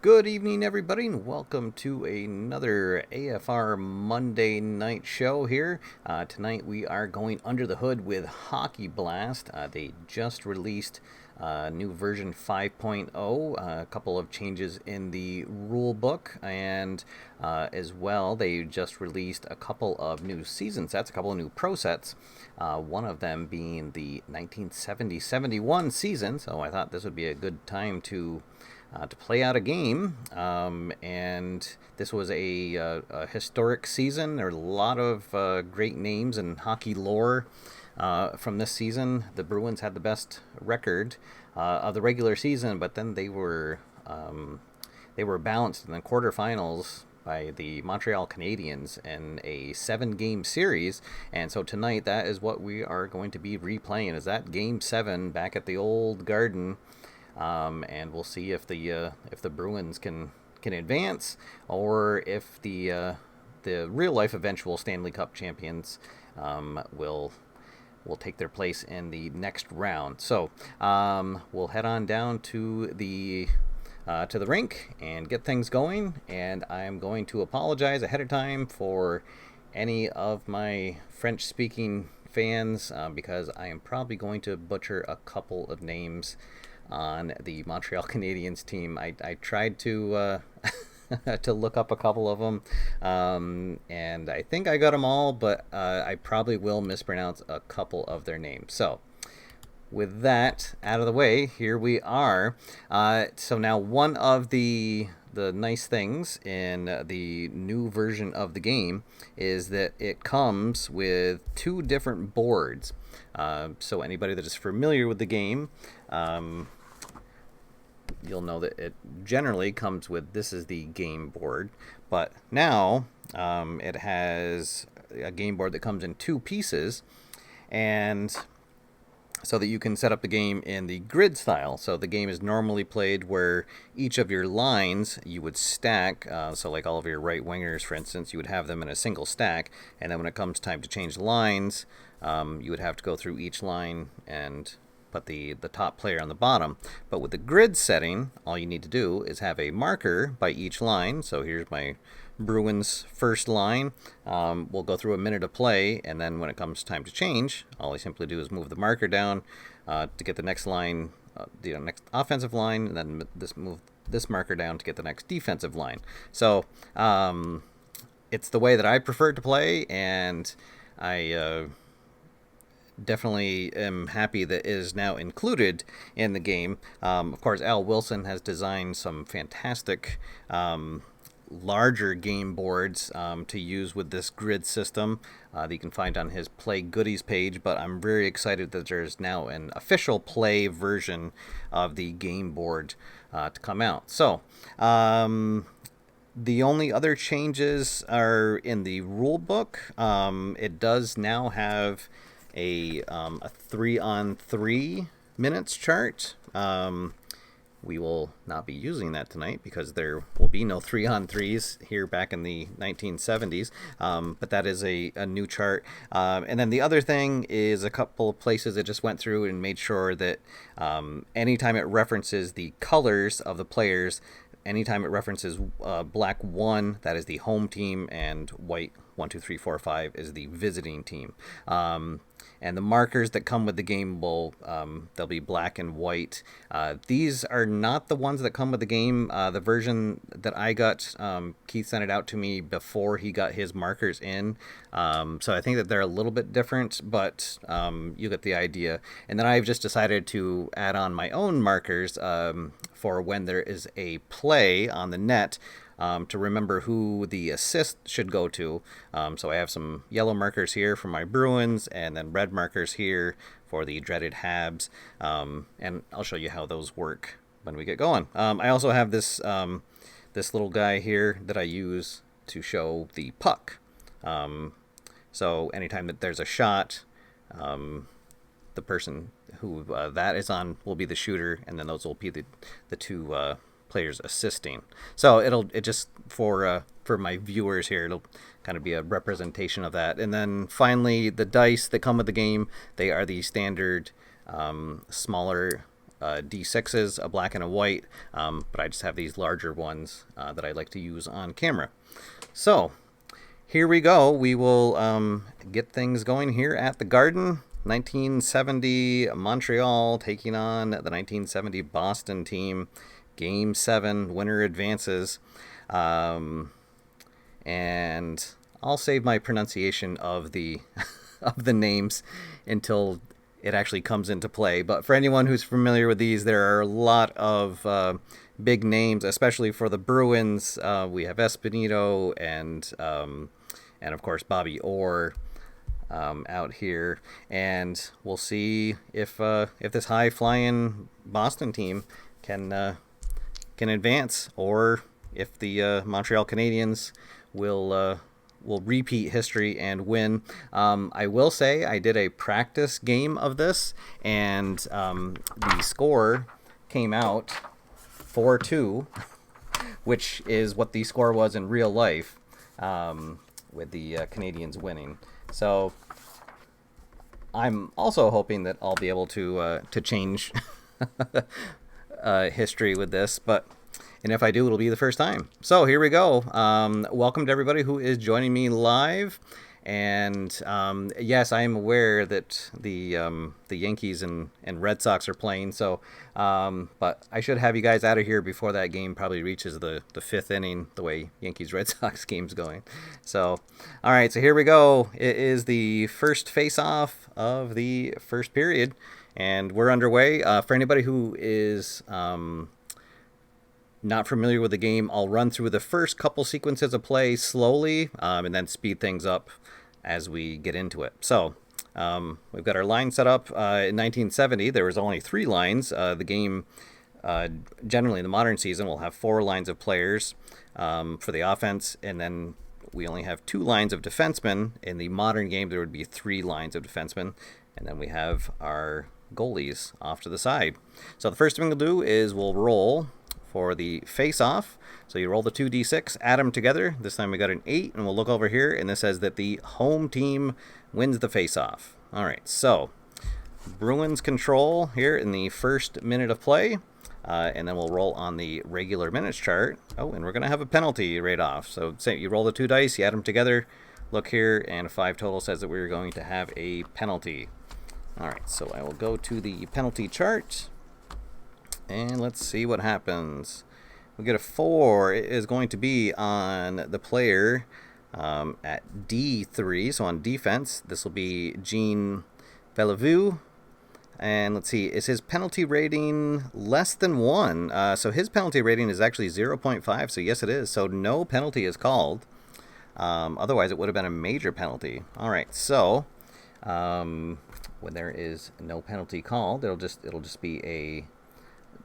Good evening, everybody, and welcome to another AFR Monday night show here. Tonight we are going under the hood with Hockey Blast. They just released new version 5.0, a couple of changes in the rule book, and as well, they just released a couple of new season sets, a couple of new pro sets, one of them being the 1970-71 season, so I thought this would be a good time to play out a game. And this was a historic season. There are a lot of great names and hockey lore from this season. The Bruins had the best record of the regular season, but then they were bounced in the quarterfinals by the Montreal Canadians in a 7-game series. And so tonight, that is what we are going to be replaying, is that Game 7 back at the old Garden. And we'll see if the Bruins can advance, or if the real life eventual Stanley Cup champions will take their place in the next round. So we'll head on down to the rink and get things going. And I'm going to apologize ahead of time for any of my French-speaking fans, because I am probably going to butcher a couple of names on the Montreal Canadiens team. I tried to to look up a couple of them, and I think I got them all, but I probably will mispronounce a couple of their names. So with that out of the way, here we are. So now one of the nice things in the new version of the game is that it comes with 2 different boards. So anybody that is familiar with the game, you'll know that it generally comes with, this is the game board, but now it has a game board that comes in 2 pieces, and so that you can set up the game in the grid style. So the game is normally played where each of your lines you would stack, so like all of your right wingers, for instance, you would have them in a single stack, and then when it comes time to change lines, you would have to go through each line and put the top player on the bottom. But with the grid setting, all you need to do is have a marker by each line. So here's my Bruins first line. We'll go through a minute of play, and then when it comes time to change, all I simply do is move the marker down to get the next line, the next offensive line, and then move this marker down to get the next defensive line. So it's the way that I prefer to play, and I definitely am happy that it is now included in the game. Of course, Al Wilson has designed some fantastic larger game boards to use with this grid system that you can find on his Play Goodies page, but I'm very excited that there's now an official play version of the game board to come out. So the only other changes are in the rule book. It does now have a 3-on-3 minutes chart. We will not be using that tonight because there will be no 3-on-3s here back in the 1970s, but that is a new chart. And then the other thing is a couple of places it just went through and made sure that anytime it references the colors of the players, anytime it references black 1, that is the home team, and white 1, 2, 3, 4, 5 is the visiting team. And the markers that come with the game will they'll be black and white. These are not the ones that come with the game. The version that I got, Keith sent it out to me before he got his markers in. So I think that they're a little bit different, but you get the idea. And then I've just decided to add on my own markers for when there is a play on the net, to remember who the assist should go to. So I have some yellow markers here for my Bruins, and then red markers here for the dreaded Habs. And I'll show you how those work when we get going. I also have this little guy here that I use to show the puck. So anytime that there's a shot, the person who that is on will be the shooter, and then those will be the 2 players assisting. So it just for my viewers here, it'll kind of be a representation of that. And then finally, the dice that come with the game, they are the standard smaller D6s, a black and a white, but I just have these larger ones that I like to use on camera. So here we go. We will get things going here at the Garden. 1970 Montreal taking on the 1970 Boston team. Game 7, winner advances. And I'll save my pronunciation of the of the names until it actually comes into play. But for anyone who's familiar with these, there are a lot of big names, especially for the Bruins. We have Espinito and of course Bobby Orr out here, and we'll see if this high flying Boston team can advance, or if the Montreal Canadiens will repeat history and win. I will say I did a practice game of this, and the score came out 4-2, which is what the score was in real life, with the Canadiens winning. So I'm also hoping that I'll be able to change history with this, and if I do, it'll be the first time. So here we go. Welcome to everybody who is joining me live. And yes, I am aware that the Yankees and Red Sox are playing. So, but I should have you guys out of here before that game probably reaches the fifth inning, the way Yankees-Red Sox game's going. So, all right, so here we go. It is the first face-off of the first period, and we're underway. For anybody who is not familiar with the game, I'll run through the first couple sequences of play slowly, and then speed things up as we get into it. So we've got our line set up. In 1970, there was only 3 lines. The game, generally in the modern season, will have 4 lines of players for the offense, and then we only have 2 lines of defensemen. In the modern game, there would be 3 lines of defensemen, and then we have our goalies off to the side. So the first thing we'll do is we'll roll for the face-off. So you roll the 2d6, add them together. This time we got an 8, and we'll look over here, and this says that the home team wins the face-off. All right, so Bruins control here in the first minute of play, and then we'll roll on the regular minutes chart. Oh, and we're going to have a penalty right off. So say you roll the 2 dice, you add them together, look here, and a 5 total says that we're going to have a penalty. All right, so I will go to the penalty chart, and let's see what happens. We get a 4. It is going to be on the player at D3. So on defense, this will be Jean Bellevue. And let's see, is his penalty rating less than 1? So his penalty rating is actually 0.5. So yes, it is. So no penalty is called. Otherwise, it would have been a major penalty. All right, so when there is no penalty called, it'll just be a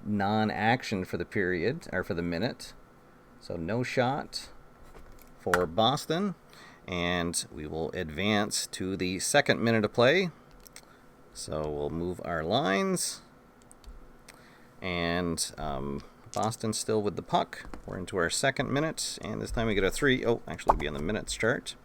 non-action for the period, or for the minute. So no shot for Boston, and we will advance to the second minute of play. So we'll move our lines, and Boston still with the puck. We're into our second minute, and this time we get a 3. Oh, actually it'll be on the minutes chart,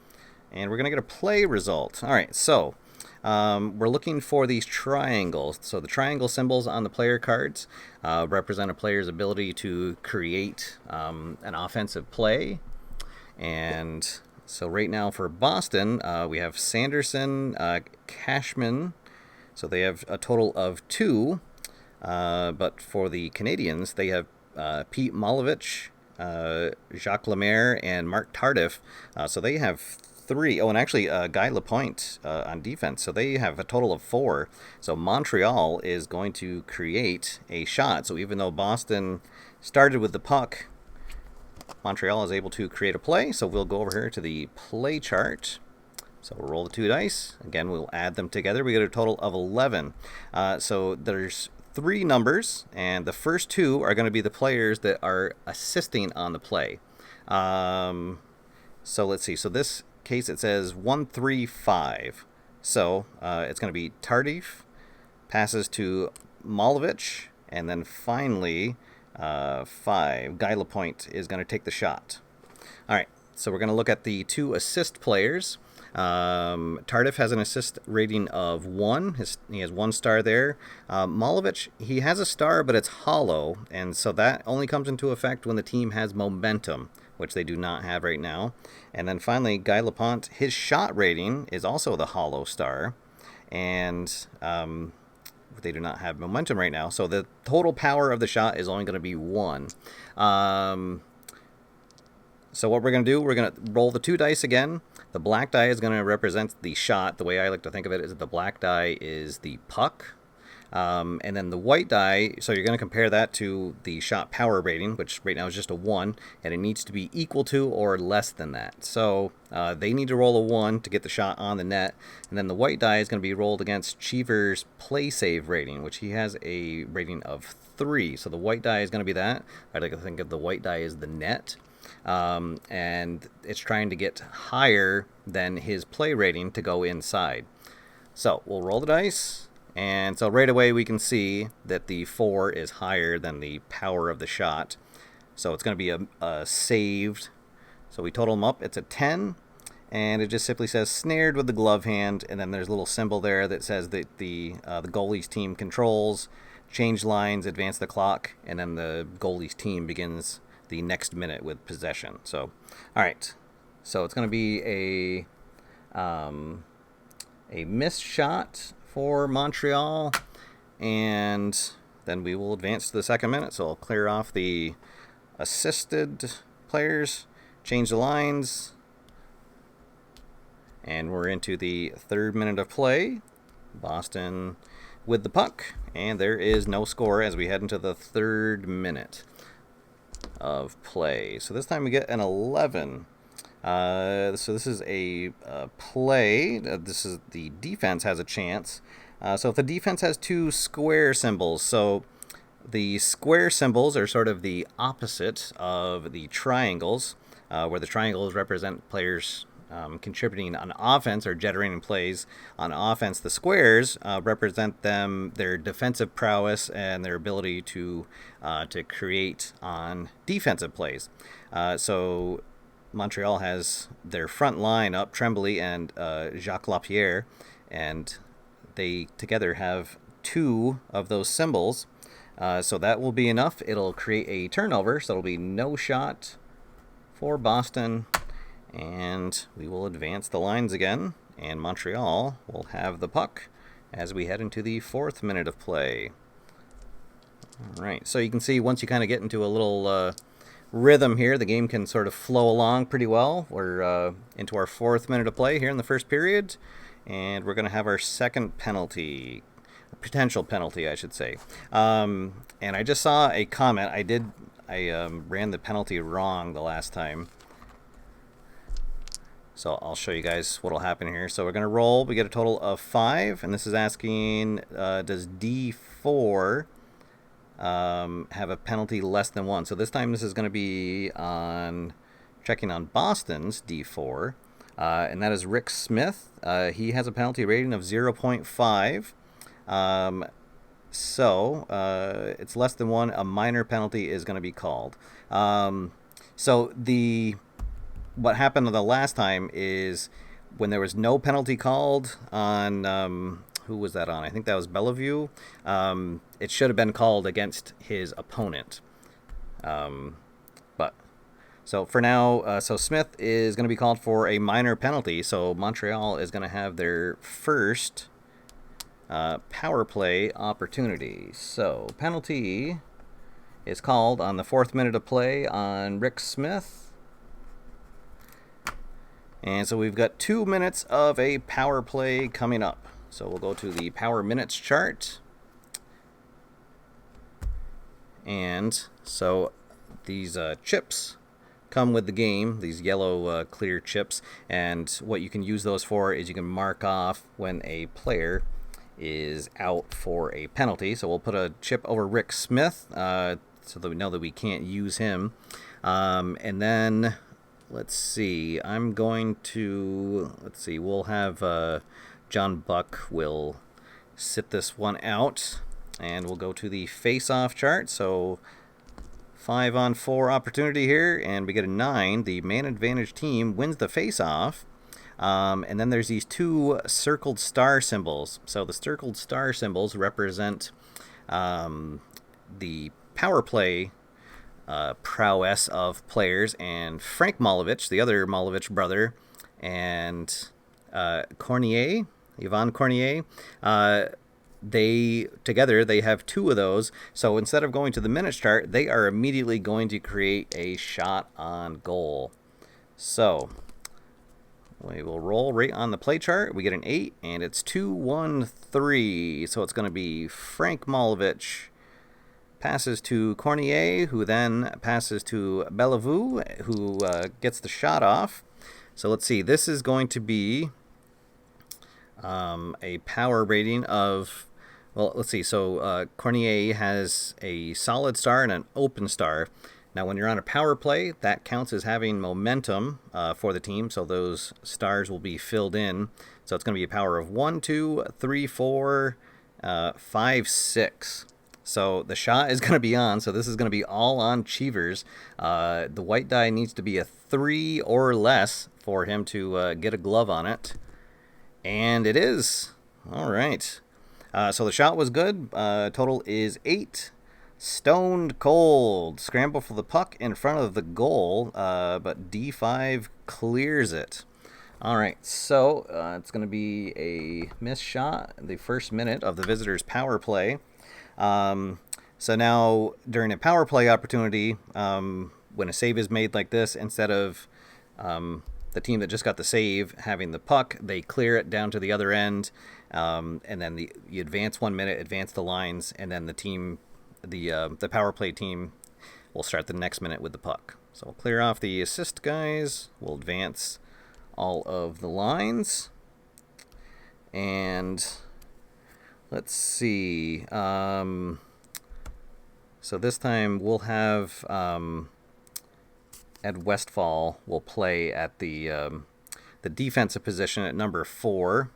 and we're gonna get a play result. All right, so we're looking for these triangles. So the triangle symbols on the player cards represent a player's ability to create an offensive play. And so right now for Boston, we have Sanderson, Cashman. So they have a total of 2. But for the Canadians, they have Pete Malovich, Jacques Lemaire, and Mark Tardif. So they have 3. Oh, and actually Guy Lapointe on defense. So they have a total of 4. So Montreal is going to create a shot. So even though Boston started with the puck, Montreal is able to create a play. So we'll go over here to the play chart. So we'll roll the 2 dice. Again, we'll add them together. We get a total of 11. So there's 3 numbers, and the first 2 are going to be the players that are assisting on the play. So let's see. So this case, it says 1-3-5. So it's going to be Tardif, passes to Malovich, and then finally 5. Guy Lapointe is going to take the shot. All right, so we're going to look at the 2 assist players. Tardif has an assist rating of 1. He has 1 star there. Malovic, he has a star, but it's hollow, and so that only comes into effect when the team has momentum, which they do not have right now. And then finally, Guy Lapont, his shot rating is also the hollow star, and they do not have momentum right now. So the total power of the shot is only going to be 1. So what we're going to do, we're going to roll the 2 dice again. The black die is going to represent the shot. The way I like to think of it is that the black die is the puck. And then the white die, so you're going to compare that to the shot power rating, which right now is just a 1, and it needs to be equal to or less than that. So they need to roll a 1 to get the shot on the net. And then the white die is going to be rolled against Cheever's play save rating, which he has a rating of 3. So the white die is going to be that. I like to think of the white die as the net. And it's trying to get higher than his play rating to go inside. So we'll roll the dice, and so right away we can see that the 4 is higher than the power of the shot. So it's going to be a saved. So we total them up. It's a 10, and it just simply says snared with the glove hand, and then there's a little symbol there that says that the goalie's team controls, change lines, advance the clock, and then the goalie's team begins the next minute with possession. So, all right. So it's going to be a missed shot for Montreal, and then we will advance to the second minute. So I'll clear off the assisted players, change the lines, and we're into the third minute of play. Boston with the puck, and there is no score as we head into the third minute of play. So this time we get an 11. So this is a play. This is the defense has a chance. So if the defense has 2 square symbols, so the square symbols are sort of the opposite of the triangles, where the triangles represent players contributing on offense or generating plays on offense. The squares represent their defensive prowess and their ability to create on defensive plays. So Montreal has their front line up, Tremblay and Jacques Lapierre, and they together have 2 of those symbols. So that will be enough. It'll create a turnover, so it'll be no shot for Boston. And we will advance the lines again, and Montreal will have the puck as we head into the 4th minute of play. All right, so you can see once you kind of get into a little rhythm here, the game can sort of flow along pretty well. We're into our 4th minute of play here in the first period, and we're going to have our second penalty, potential penalty, I should say. And I just saw a comment. I ran the penalty wrong the last time. So I'll show you guys what will happen here. So we're going to roll. We get a total of 5. And this is asking, does D4 have a penalty less than 1? So this time this is going to be checking on Boston's D4. And that is Rick Smith. He has a penalty rating of 0.5. So it's less than 1. A minor penalty is going to be called. What happened the last time is when there was no penalty called on, who was that on? I think that was Bellevue. It should have been called against his opponent. So for now, so Smith is going to be called for a minor penalty. So Montreal is going to have their first power play opportunity. So penalty is called on the 4th minute of play on Rick Smith. And so we've got 2 minutes of a power play coming up. So we'll go to the power minutes chart. And so these chips come with the game, these yellow clear chips. And what you can use those for is you can mark off when a player is out for a penalty. So we'll put a chip over Rick Smith so that we know that we can't use him. And then let's see. We'll have John Buck will sit this one out, and we'll go to the face-off chart. So 5-on-4 opportunity here, and we get a 9. The man advantage team wins the face-off. And then there's these two circled star symbols. So the circled star symbols represent the power play prowess of players, and Frank Malovich, the other Malovich brother, and Cornier, Yvon Cornier, they have two of those. So instead of going to the minutes chart, they are immediately going to create a shot on goal. So we will roll right on the play chart. We get an 8, and it's 2-1-3. So it's going to be Frank Malovich passes to Cornier, who then passes to Bellevue, who gets the shot off. So let's see. This is going to be a power rating of, well, let's see. So Cornier has a solid star and an open star. Now, when you're on a power play, that counts as having momentum for the team. So those stars will be filled in. So it's going to be a power of 1, 2, 3, 4, 5, 6. So the shot is going to be on. So this is going to be all on Cheevers. The white die needs to be a 3 or less for him to get a glove on it. And it is. All right. So the shot was good. Total is 8. Stoned cold. Scramble for the puck in front of the goal. But D5 clears it. All right. So it's going to be a missed shot the first minute of the visitors' power play. So now during a power play opportunity, when a save is made like this, instead of the team that just got the save having the puck, they clear it down to the other end, and then you advance 1 minute, advance the lines, and then the power play team will start the next minute with the puck. So we'll clear off the assist guys. We'll advance all of the lines, and let's see. So this time we'll have Ed Westfall will play at the defensive position at number 4.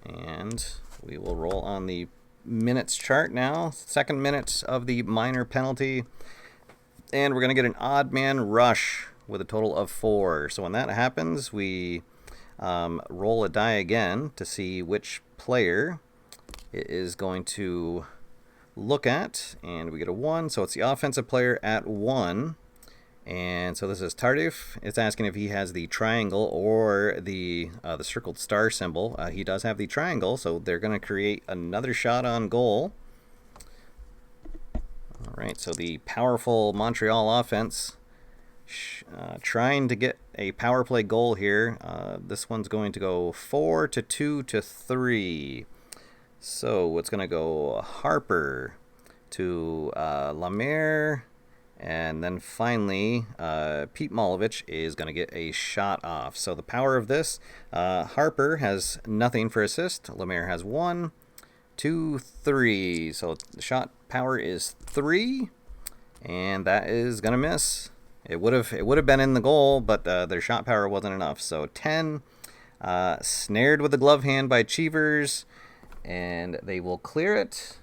And we will roll on the minutes chart now. Second minute of the minor penalty. And we're going to get an odd man rush with a total of 4. So when that happens, we roll a die again to see which player it is going to look at, and we get a 1, so it's the offensive player at 1. And so this is Tardif. It's asking if he has the triangle or the circled star symbol. He does have the triangle, so they're going to create another shot on goal. All right, so the powerful Montreal offense trying to get a power play goal here. This one's going to go 4-2-3. So it's going to go Harper to Lemaire, and then finally Pete Malovich is going to get a shot off. So the power of this, Harper has nothing for assist. Lemaire has 1, 2, 3. So the shot power is 3, and that is going to miss. It would have been in the goal, but their shot power wasn't enough. So 10, snared with the glove hand by Cheevers, and they will clear it,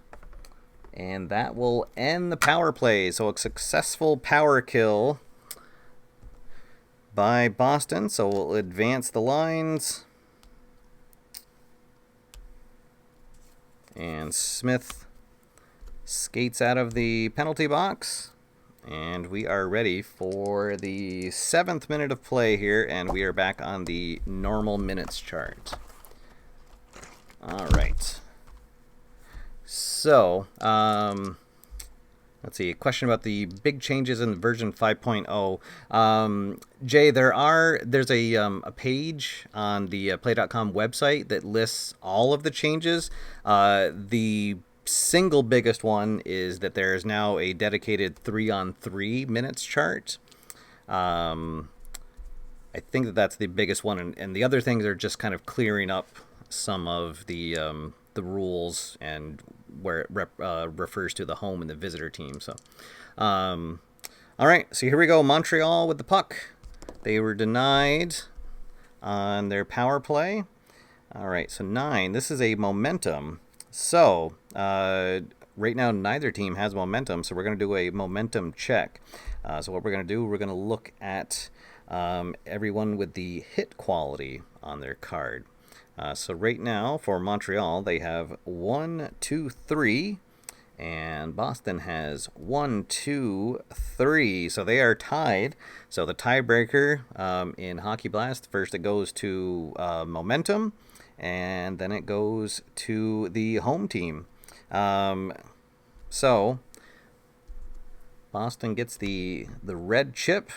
and that will end the power play. So a successful power kill by Boston. So we'll advance the lines, and Smith skates out of the penalty box, and we are ready for the 7th minute of play here, and we are back on the normal minutes chart. All right. So, let's see. A question about the big changes in version 5.0. Jay, there's a page on the Play.com website that lists all of the changes. The single biggest one is that there is now a dedicated 3-on-3 minutes chart. I think that's the biggest one, and the other things are just kind of clearing up some of the rules and where it refers to the home and the visitor team. So, all right. So here we go. Montreal with the puck. They were denied on their power play. All right. So 9. This is a momentum. So right now neither team has momentum. So we're going to do a momentum check. So what we're going to do, we're going to look at everyone with the hit quality on their card. So right now for Montreal, they have 1, 2, 3, and Boston has 1, 2, 3. So they are tied. So the tiebreaker in Hockey Blast, first it goes to Momentum, and then it goes to the home team. So Boston gets the red chip.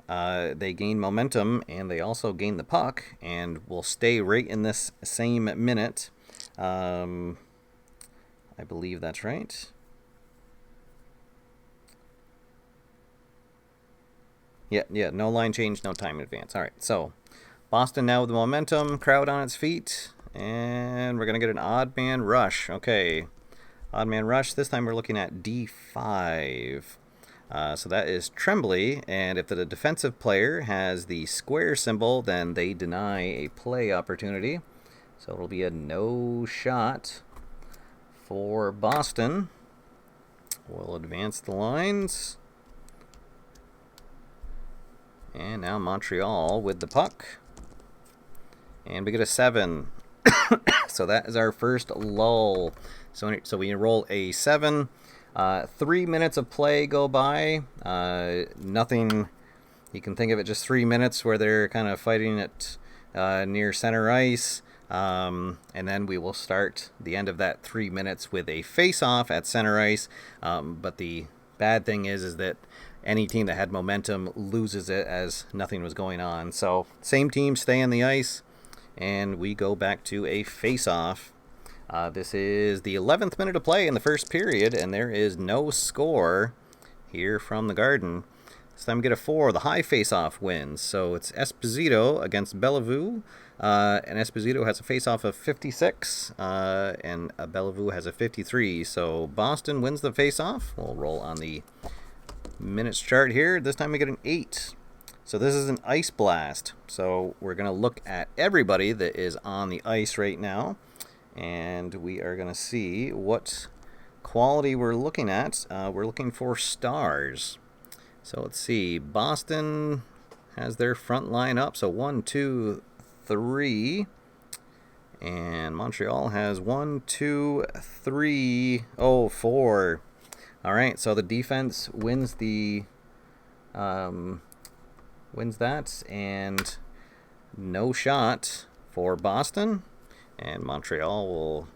They gain momentum, and they also gain the puck, and will stay right in this same minute. I believe that's right. Yeah, no line change, no time in advance. All right, so Boston now with the momentum, crowd on its feet, and we're going to get an odd man rush. Okay, odd man rush. This time we're looking at D5. So that is Tremblay, and if the defensive player has the square symbol, then they deny a play opportunity. So it'll be a no shot for Boston. We'll advance the lines. And now Montreal with the puck. And we get a 7. So that is our first lull. So we roll a 7. 3 minutes of play go by. Nothing, you can think of it just 3 minutes where they're kind of fighting it near center ice. And then we will start the end of that 3 minutes with a face-off at center ice. But the bad thing is that any team that had momentum loses it as nothing was going on. So same team stay on the ice, and we go back to a face-off. This is the 11th minute of play in the first period, and there is no score here from the Garden. This time we get a 4. The high face-off wins. So it's Esposito against Bellevue, and Esposito has a face-off of 56, and Bellevue has a 53. So Boston wins the face-off. We'll roll on the minutes chart here. This time we get an 8. So this is an ice blast. So we're going to look at everybody that is on the ice right now, and we are going to see what quality we're looking at. We're looking for stars. So let's see. Boston has their front line up. So 1, 2, 3. And Montreal has 1, 2, 3. Oh, 4. All right. So the defense wins that, and no shot for Boston. And Montreal will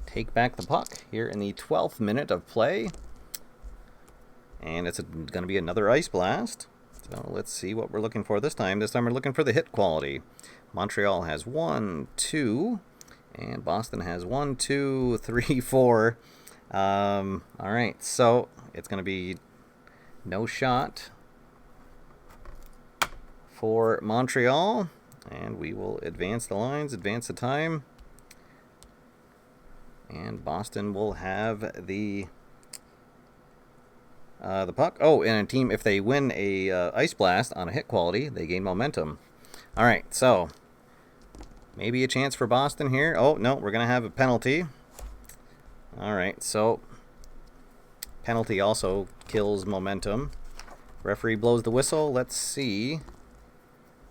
take back the puck here in the 12th minute of play. And it's going to be another ice blast. So let's see what we're looking for this time. This time we're looking for the hit quality. Montreal has 1, 2, and Boston has 1, 2, 3, 4. All right, so it's going to be no shot for Montreal, and we will advance the lines, advance the time, and Boston will have the puck. Oh, and a team, if they win a ice blast on a hit quality, they gain momentum. All right, so maybe a chance for Boston here. Oh, no, we're going to have a penalty. All right, so penalty also kills momentum. Referee blows the whistle. Let's see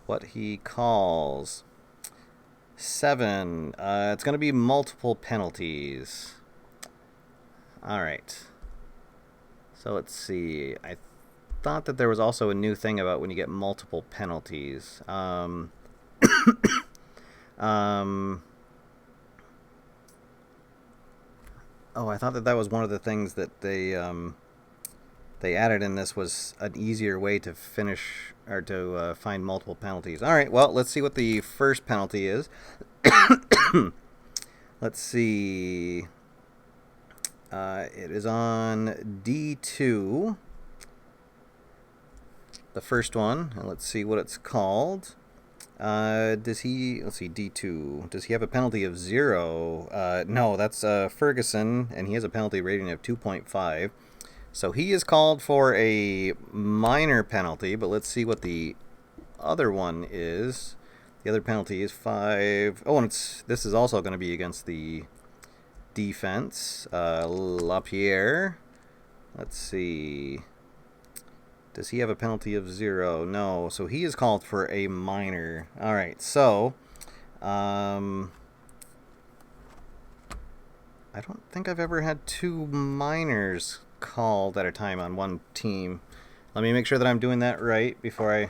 what he calls. 7. It's going to be multiple penalties. All right. So let's see. I thought that there was also a new thing about when you get multiple penalties. Oh, I thought that was one of the things that they added in this, was an easier way to finish or to find multiple penalties. All right, well, let's see what the first penalty is. Let's see. It is on D2. The first one. And let's see what it's called. Let's see, D2. Does he have a penalty of 0? No, that's Ferguson, and he has a penalty rating of 2.5. So he is called for a minor penalty, but let's see what the other one is. The other penalty is 5. Oh, and this is also going to be against the defense. LaPierre. Let's see. Does he have a penalty of 0? No. So he is called for a minor. All right. So, I don't think I've ever had 2 minors called at a time on one team. Let me make sure that I'm doing that right before I...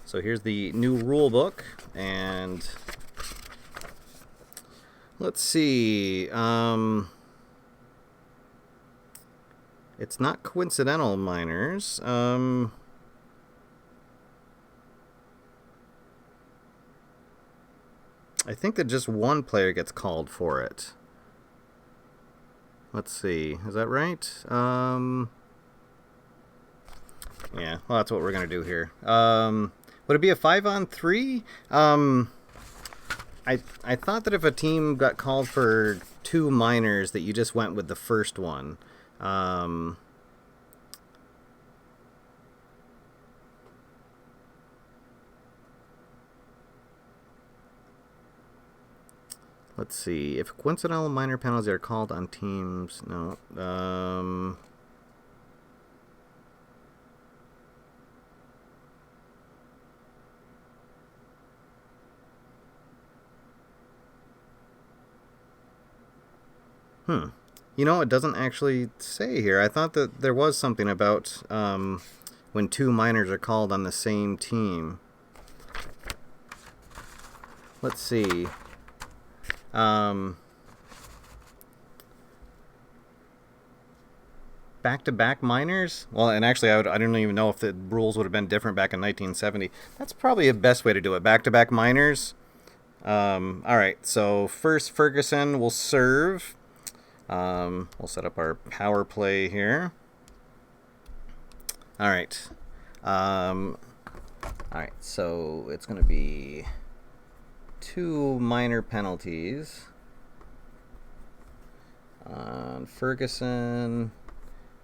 So here's the new rule book, and let's see. It's not coincidental minors. I think that just one player gets called for it. Let's see. Is that right? Yeah, well, that's what we're going to do here. Would it be a 5-on-3? I thought that if a team got called for 2 minors that you just went with the first one. Let's see. If coincidental minor penalties are called on teams... No. You know, it doesn't actually say here. I thought that there was something about when 2 minors are called on the same team. Let's see. Back-to-back minors? Well, and actually, I don't even know if the rules would have been different back in 1970. That's probably the best way to do it. Back-to-back minors. All right, so first Ferguson will serve. We'll set up our power play here. All right. All right, so it's going to be 2 minor penalties on Ferguson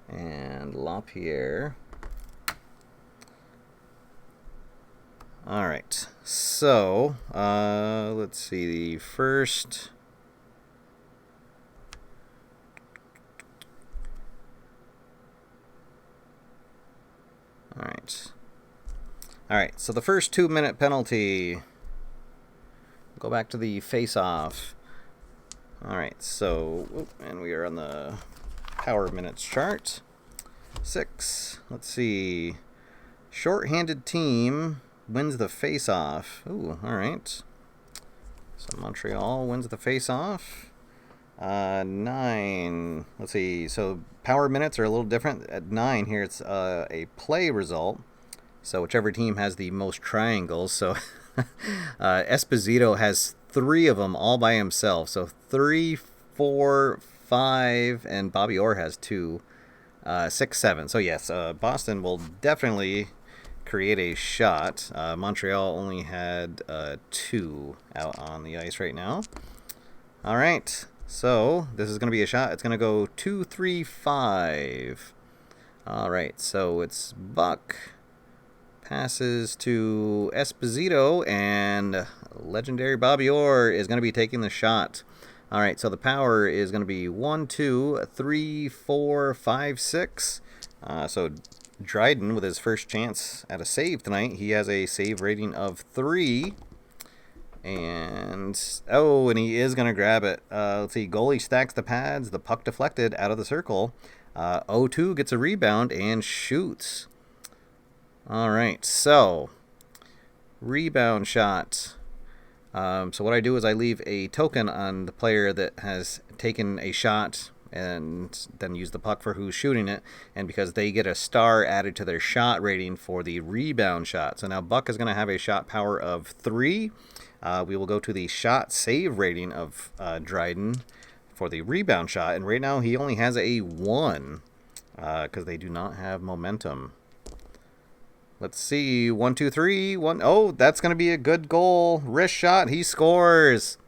and LaPierre. All right, so let's see, the first... All right, so the first 2-minute penalty. Go back to the face-off. All right, so, and we are on the power minutes chart. 6, let's see. Short-handed team wins the face-off. Ooh, all right. So Montreal wins the face-off. 9, let's see, so power minutes are a little different. At 9 here, it's a play result. So whichever team has the most triangles. So Esposito has 3 of them all by himself. So 3, 4, 5, and Bobby Orr has 2, 6, 7. So yes, Boston will definitely create a shot. Montreal only had 2 out on the ice right now. All right, so this is going to be a shot. It's going to go 2, 3, 5. All right, so it's Buck. Passes to Esposito, and legendary Bobby Orr is going to be taking the shot. All right, so the power is going to be 1, 2, 3, 4, 5, 6. So Dryden, with his first chance at a save tonight, he has a save rating of 3. And, oh, and he is going to grab it. Let's see, goalie stacks the pads, the puck deflected out of the circle. 0-2 gets a rebound and shoots. All right, so rebound shot. So what I do is I leave a token on the player that has taken a shot and then use the puck for who's shooting it. And because they get a star added to their shot rating for the rebound shot. So now Buck is going to have a shot power of 3. We will go to the shot save rating of Dryden for the rebound shot. And right now he only has a 1 because they do not have momentum. Let's see, 1, 2, 3, 1. Oh, that's going to be a good goal. Wrist shot, he scores.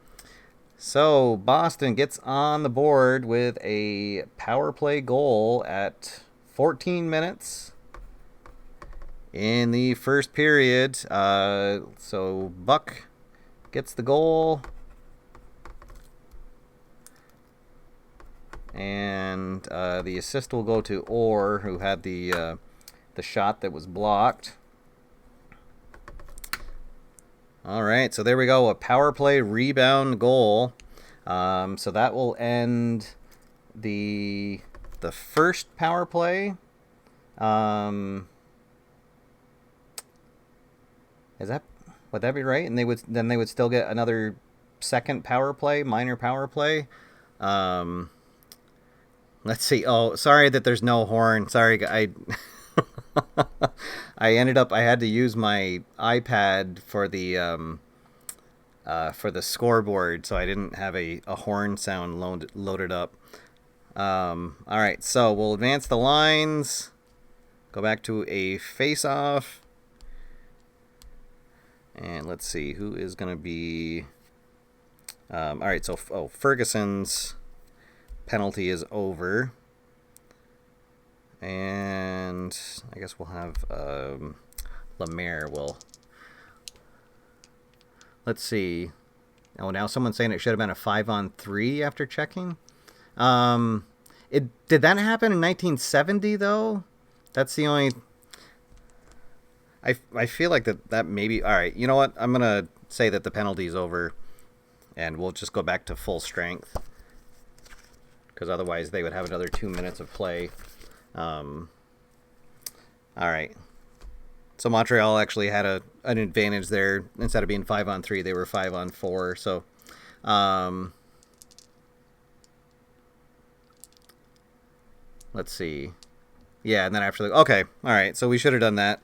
So Boston gets on the board with a power play goal at 14 minutes in the first period. So Buck gets the goal. And the assist will go to Orr, who had the the shot that was blocked. All right, so there we go, a power play rebound goal. So that will end the first power play. Would that be right? And they would still get another second power play, minor power play. Let's see. Oh, sorry that there's no horn. Sorry, I I had to use my iPad for the scoreboard, so I didn't have a horn sound loaded up. All right, so we'll advance the lines, go back to a face-off, and let's see who is going to be. All right, so Ferguson's penalty is over. And I guess we'll have Lemaire will. Let's see. Oh, now someone's saying it should have been a 5-on-3 after checking. Did that happen in 1970 though? That's the only. I feel like that maybe. All right, you know what? I'm gonna say that the penalty's over, and we'll just go back to full strength, because otherwise they would have another 2 minutes of play. All right. So Montreal actually had an advantage there. Instead of being 5-on-3, they were 5-on-4. So, let's see. Yeah, and then after okay. All right. So we should have done that.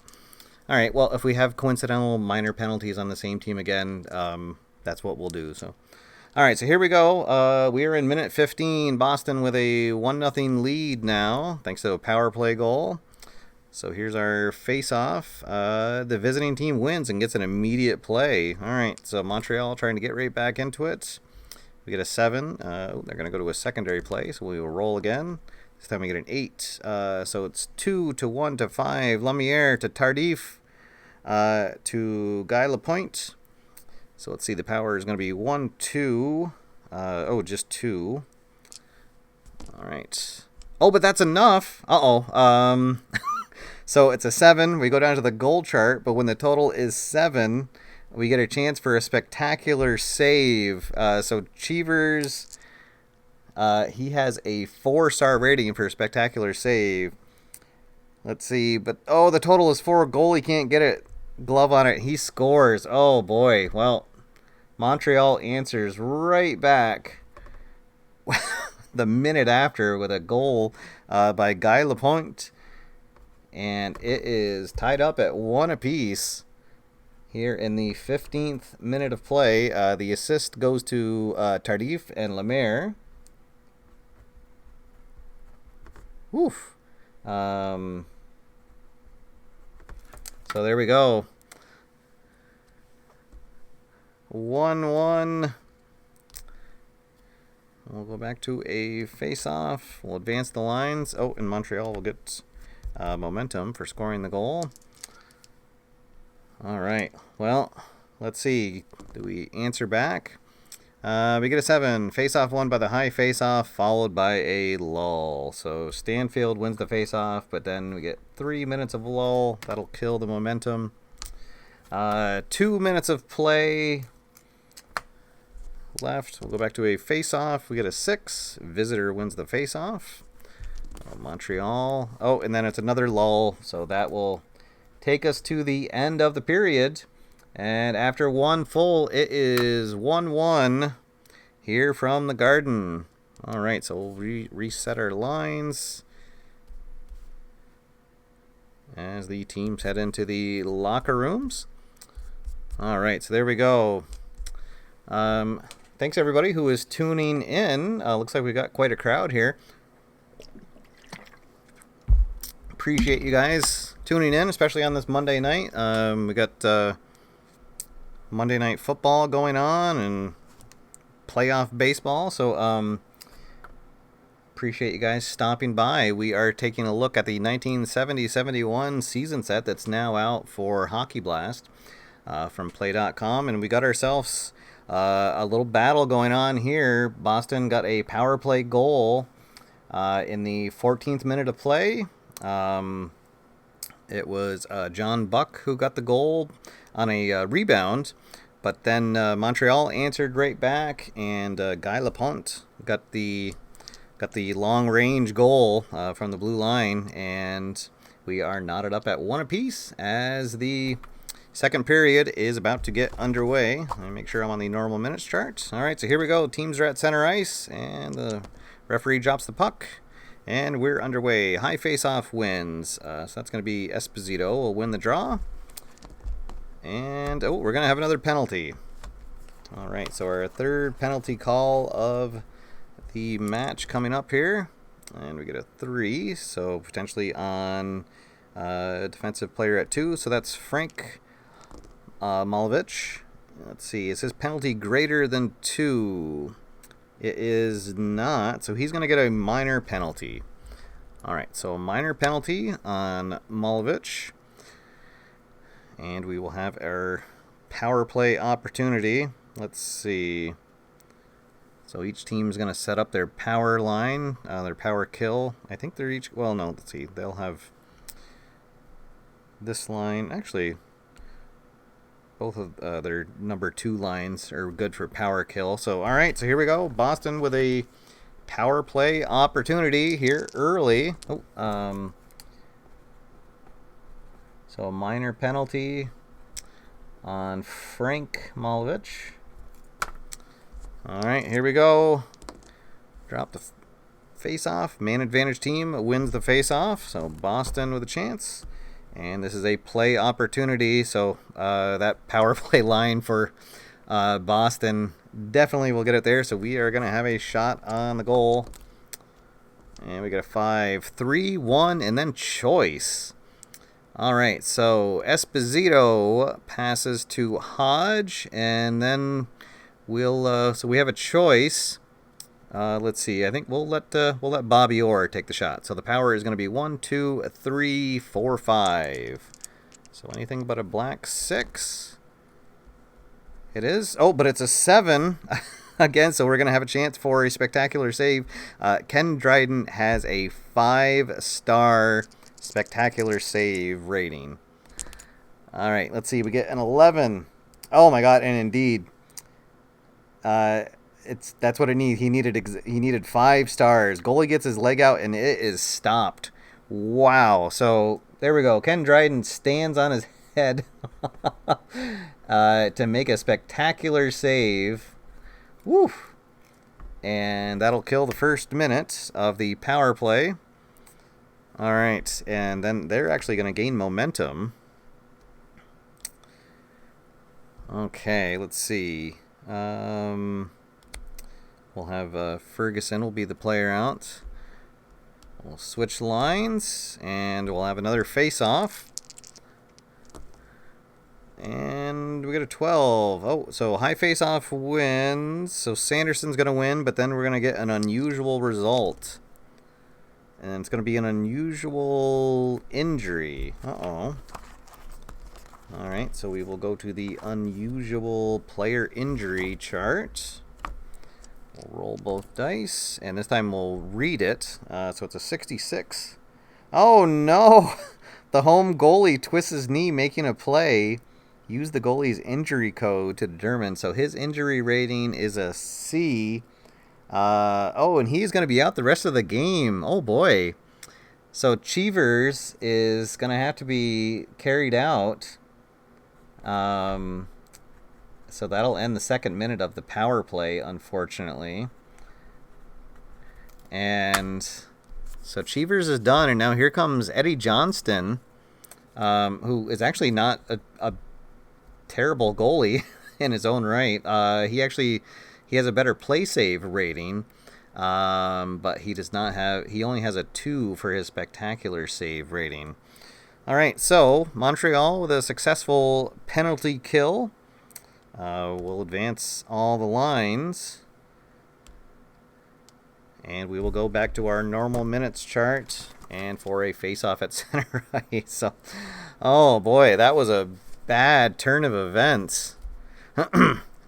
All right. Well, if we have coincidental minor penalties on the same team again, that's what we'll do. So. All right, so here we go. We are in minute 15. Boston with a 1-0 lead now, thanks to a power play goal. So here's our face-off. The visiting team wins and gets an immediate play. All right, so Montreal trying to get right back into it. We get a 7. They're going to go to a secondary play, so we will roll again. This time we get an 8. So it's 2-1-5. Lemieux to Tardif to Guy Lapointe. So let's see, the power is going to be 1, 2. Just 2. All right. Oh, but that's enough. Uh-oh. So it's a 7. We go down to the goal chart, but when the total is 7, we get a chance for a spectacular save. So Cheevers, he has a 4-star rating for a spectacular save. Let's see, but the total is 4. Goalie can't get it. Glove on it. He scores. Oh, boy. Well, Montreal answers right back the minute after with a goal by Guy Lapointe. And it is tied up at 1 apiece here in the 15th minute of play. The assist goes to Tardif and Lemaire. Woof. So there we go. 1-1. We'll go back to a face-off. We'll advance the lines. Oh, and Montreal will get momentum for scoring the goal. All right. Well, let's see. Do we answer back? We get a 7. Face-off won by the high face-off, followed by a lull. So Stanfield wins the face-off, but then we get 3 minutes of lull. That'll kill the momentum. 2 minutes of play left. We'll go back to a face-off. We get a 6. Visitor wins the face-off. Montreal. Oh, and then it's another lull. So that will take us to the end of the period. And after one full, it is 1-1 here from the Garden. All right, so we'll reset our lines as the teams head into the locker rooms. All right, so there we go. Thanks, everybody who is tuning in. Looks like we got quite a crowd here. Appreciate you guys tuning in, especially on this Monday night. We got Monday Night Football going on and playoff baseball. So appreciate you guys stopping by. We are taking a look at the 1970-71 season set that's now out for Hockey Blast from Play.com. And we got ourselves a little battle going on here. Boston got a power play goal in the 14th minute of play. It was John Buck who got the goal on a rebound, but then Montreal answered right back, and Guy Lapointe got the long range goal from the blue line, and we are knotted up at 1 apiece as the second period is about to get underway. Let me make sure I'm on the normal minutes chart. All right, so here we go. Teams are at center ice, and the referee drops the puck. And we're underway. High face-off wins. So that's going to be Esposito will win the draw. And, we're going to have another penalty. All right, so our third penalty call of the match coming up here. And we get a 3, so potentially on defensive player at 2. So that's Frank Malovich. Let's see, is his penalty greater than 2? It is not, so he's going to get a minor penalty. All right, so a minor penalty on Malovich. And we will have our power play opportunity. Let's see. So each team's going to set up their power line, their power kill. I think they're each, well, no, let's see. They'll have this line. Actually, both of their number 2 lines are good for power kill. So, all right, so here we go. Boston with a power play opportunity here early. So a minor penalty on Frank Malovich. All right, here we go. Drop the face-off. Man advantage team wins the face-off. So Boston with a chance. And this is a play opportunity, so that power play line for Boston definitely will get it there. So we are going to have a shot on the goal. And we get a 5-3-1, and then choice. All right, so Esposito passes to Hodge, and then we'll so we have a choice. Let's see. I think we'll let Bobby Orr take the shot. So the power is going to be 1, 2, 3, 4, 5. So anything but a black 6. It is. Oh, but it's a 7 again. So we're going to have a chance for a spectacular save. Ken Dryden has a 5-star spectacular save rating. All right. Let's see. We get an 11. Oh my God! And indeed. That's what it needs. He needed 5 stars. Goalie gets his leg out and it is stopped. Wow. So there we go. Ken Dryden stands on his head to make a spectacular save. Woo! And that'll kill the first minute of the power play. All right, and then they're actually going to gain momentum. Okay, let's see. We'll have Ferguson will be the player out. We'll switch lines, and we'll have another face-off. And we get a 12. Oh, so high face-off wins. So Sanderson's going to win, but then we're going to get an unusual result. And it's going to be an unusual injury. Uh-oh. All right, so we will go to the unusual player injury chart. We'll roll both dice, and this time we'll read it. So it's a 66. Oh, no! The home goalie twists his knee making a play. Use the goalie's injury code to determine. So his injury rating is a C. And he's going to be out the rest of the game. Oh, boy. So Cheevers is going to have to be carried out. So that'll end the second minute of the power play, unfortunately. And so Cheevers is done, and now here comes Eddie Johnston, who is actually not a terrible goalie in his own right. He has a better play save rating, but he only has a 2 for his spectacular save rating. All right, so Montreal with a successful penalty kill. We'll advance all the lines. And we will go back to our normal minutes chart and for a face-off at center ice. So, oh boy, that was a bad turn of events.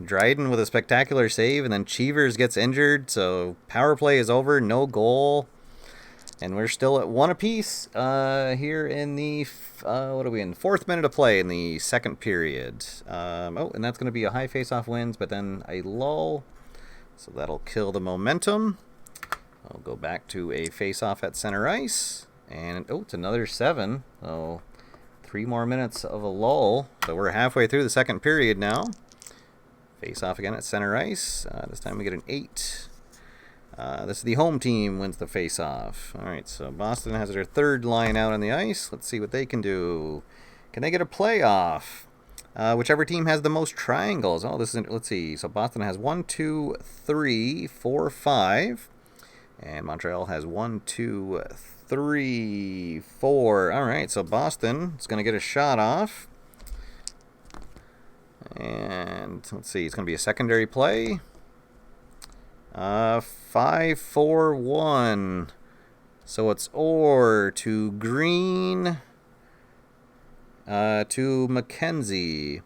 Dryden with a spectacular save, and then Cheevers gets injured, so power play is over, no goal. And we're still at 1 apiece here in the, what are we in? 4th minute of play in the second period. Oh, and that's going to be a high face-off wins, but then a lull. So that'll kill the momentum. I'll go back to a face-off at center ice. And, oh, it's another 7. So 3 more minutes of a lull. So we're halfway through the second period now. Face-off again at center ice. This time we get an 8. This is the home team wins the face-off. All right, so Boston has their third line out on the ice. Let's see what they can do. Can they get a playoff? Whichever team has the most triangles. Oh, this is, let's see. So Boston has 1, 2, 3, 4, 5. And Montreal has 1, 2, 3, 4. All right, so Boston is going to get a shot off. And let's see, it's going to be a secondary play. 5, 4, 1. So it's Orr to Green to McKenzie.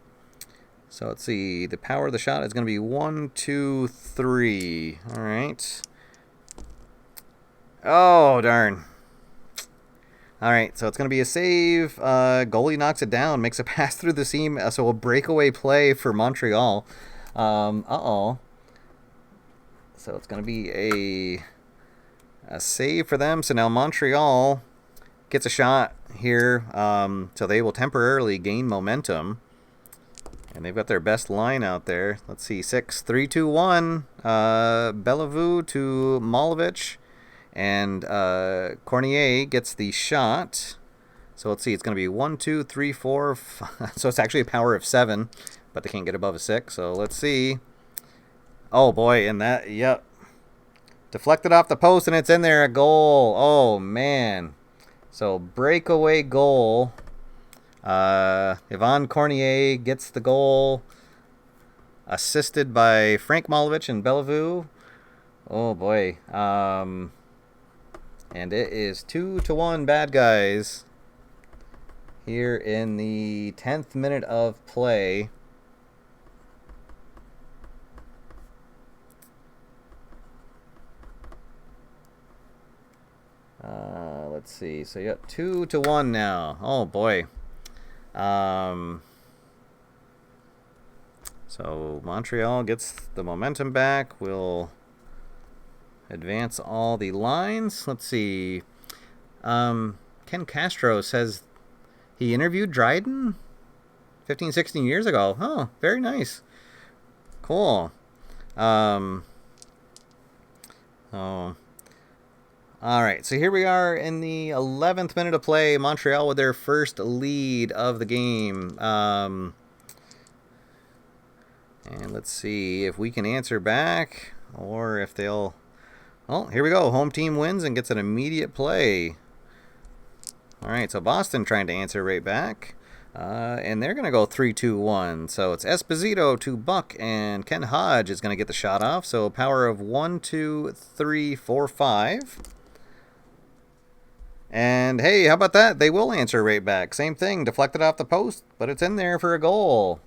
So let's see. The power of the shot is going to be 1, 2, 3. All right. Oh, darn. All right, so it's going to be a save. Goalie knocks it down, makes a pass through the seam. So a breakaway play for Montreal. Uh-oh. So it's going to be a save for them. So now Montreal gets a shot here. So they will temporarily gain momentum. And they've got their best line out there. Let's see, 6, 3, 2, 1. Bellevue to Malovich. And Cornier gets the shot. So let's see, it's going to be 1, 2, 3, 4. 5. So it's actually a power of 7. But they can't get above a 6. So let's see. Oh, boy, and that, yep. Deflected off the post, and it's in there, a goal. Oh, man. So, breakaway goal. Yvon Cornier gets the goal. Assisted by Frank Malovich and Bellevue. Oh, boy. And it is 2-1 bad guys here in the 10th minute of play. Let's see. So you got 2-1 now. Oh boy. So Montreal gets the momentum back. We'll advance all the lines. Let's see. Ken Castro says he interviewed Dryden 15, 16 years ago. Oh, very nice. Cool. Oh. All right, so here we are in the 11th minute of play. Montreal with their first lead of the game. And let's see if we can answer back or if they'll... Oh, here we go. Home team wins and gets an immediate play. All right, so Boston trying to answer right back. And they're going to go 3-2-1. So it's Esposito to Buck, and Ken Hodge is going to get the shot off. So a power of 1, 2, 3, 4, 5. And hey, how about that? They will answer right back. Same thing, deflected off the post, but it's in there for a goal.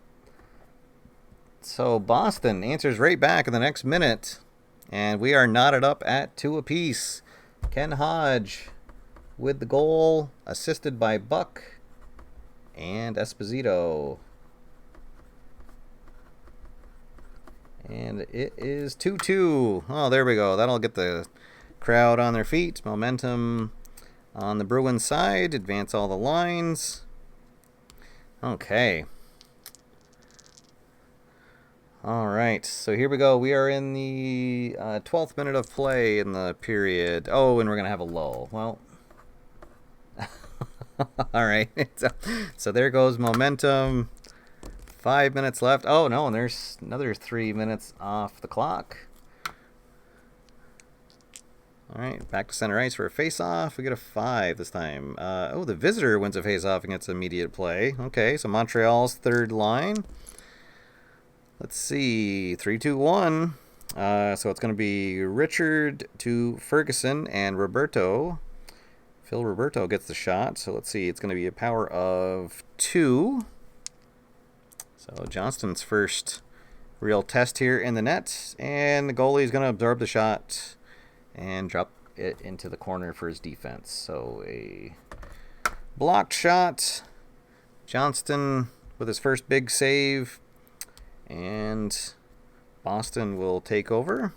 So Boston answers right back in the next minute. And we are knotted up at 2 apiece. Ken Hodge with the goal, assisted by Buck and Esposito. And it is 2-2. Oh, there we go. That'll get the crowd on their feet. Momentum on the Bruins side. Advance all the lines. Okay. All right. So here we go. We are in the 12th minute of play in the period. Oh, and we're going to have a lull. Well... All right, so there goes momentum. 5 minutes left. Oh, no, and there's another 3 minutes off the clock. All right, back to center ice for a face-off. We get a 5 this time. Oh, the visitor wins a face-off and gets immediate play. Okay, so Montreal's third line. Let's see, 3-2-1. So it's going to be Richard to Ferguson and Roberto. Phil Roberto gets the shot. So let's see. It's going to be a power of 2. So Johnston's first real test here in the net. And the goalie is going to absorb the shot and drop it into the corner for his defense. So a blocked shot. Johnston with his first big save. And Boston will take over.